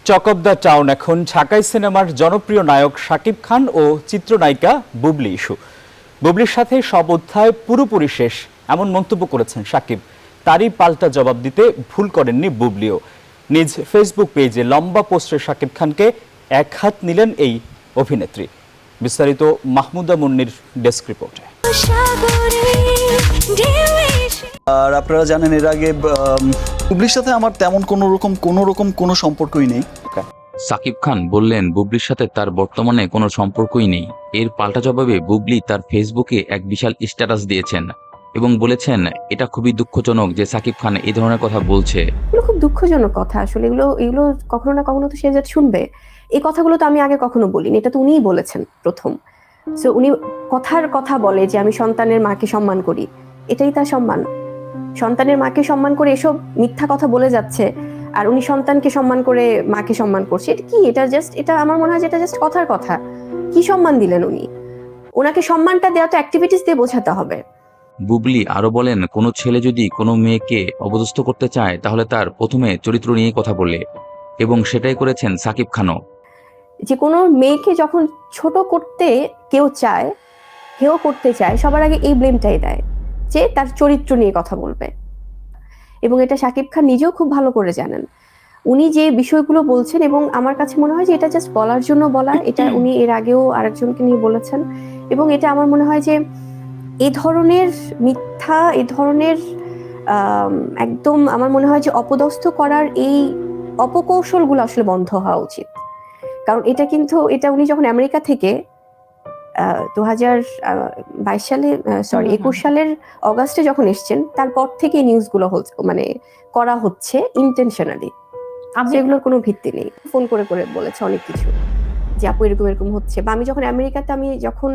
Talk of the town এখন ঢাকাই সিনেমার জনপ্রিয় নায়ক শাকিব খান ও চিত্রনায়িকা বুবলি ইস্যু। বুবলির সাথে সব অধ্যায় পুরোপুরি শেষ এমন মন্তব্য করেছেন শাকিব। তারই পাল্টা জবাব দিতে ভুল করেননি বুবলিও। নিজ ফেসবুক পেজে লম্বা পোস্টে শাকিব খানকে এক হাত নিলেন এই অভিনেত্রী। বিস্তারিত মাহমুদা মুন্নির ডেস্ক রিপোর্টে। আর আপনারা জানেন এর আগে বুবলির সাথে আমার তেমন কোনো সম্পর্কই নেই। সাকিব খান বললেন বুবলির সাথে তার বর্তমানে কোনো সম্পর্কই নেই। এর পাল্টা জবাবে বুবলি তার ফেসবুকে এক বিশাল স্ট্যাটাস দিয়েছেন এবং বলেছেন এটা খুবই দুঃখজনক যে সাকিব খান এই ধরনের কথা বলছে। এগুলো খুব দুঃখজনক কথা। আসলে এগুলো কখনো না কখনো তো সে যে শুনবে। এই কথাগুলো তো আমি আগে কখনো বলিনি, এটা তো উনিই বলেছেন প্রথম। সো উনি কথার কথা বলে যে আমি সন্তানের মাকে সম্মান করি, এটাই তার সম্মান। সন্তানের মাকে সম্মান করে এসব মিথ্যা কথা বলে যাচ্ছে, আর উনি সন্তানকে সম্মান করে মাকে সম্মান করছে। এটা কি? এটা আমার মনে হয় যে এটা জাস্ট কথার কথা। কি সম্মান দিলেন উনি? ওনাকে সম্মানটা দেওয়া তো অ্যাক্টিভিটিস দিয়ে বোঝাতে হবে। বুবলি আরো বলেন কোনো ছেলে যদি কোনো মেয়েকে অপদস্থ করতে চায় তাহলে তার প্রথমে চরিত্র নিয়ে কথা বলে, এবং সেটাই করেছেন সাকিব খানও। যে কোনো মেয়েকে যখন ছোট করতে কেউ চায়, হেয় করতে চায়, সবার আগে এই ব্লেমটাই দেয় যে তার চরিত্র নিয়ে কথা বলবে। এবং এটা শাকিব খান নিজেও খুব ভালো করে জানেন। উনি যে বিষয়গুলো বলছেন, এবং আমার কাছে মনে হয় যে এটা জাস্ট বলার জন্য বলা, এটা উনি এর আগেও আরেকজনকে নিয়ে বলেছেন। এবং এটা আমার মনে হয় যে এই ধরনের মিথ্যা, এই ধরনের একদম আমার মনে হয় যে অপদস্থ করার এই অপকৌশলগুলো আসলে বন্ধ হওয়া উচিত। কারণ এটা উনি যখন আমেরিকা থেকে 2022 সালে 21 সালের অগাস্টে যখন এসছেন, তারপর থেকে নিউজগুলো মানে করা হচ্ছে ইন্টেনশনালি। এগুলোর কোনো ভিত্তি নেই। ফোন করে করে বলেছে অনেক কিছু যে আপু এরকম এরকম হচ্ছে। বা আমি যখন আমেরিকাতে, আমি যখন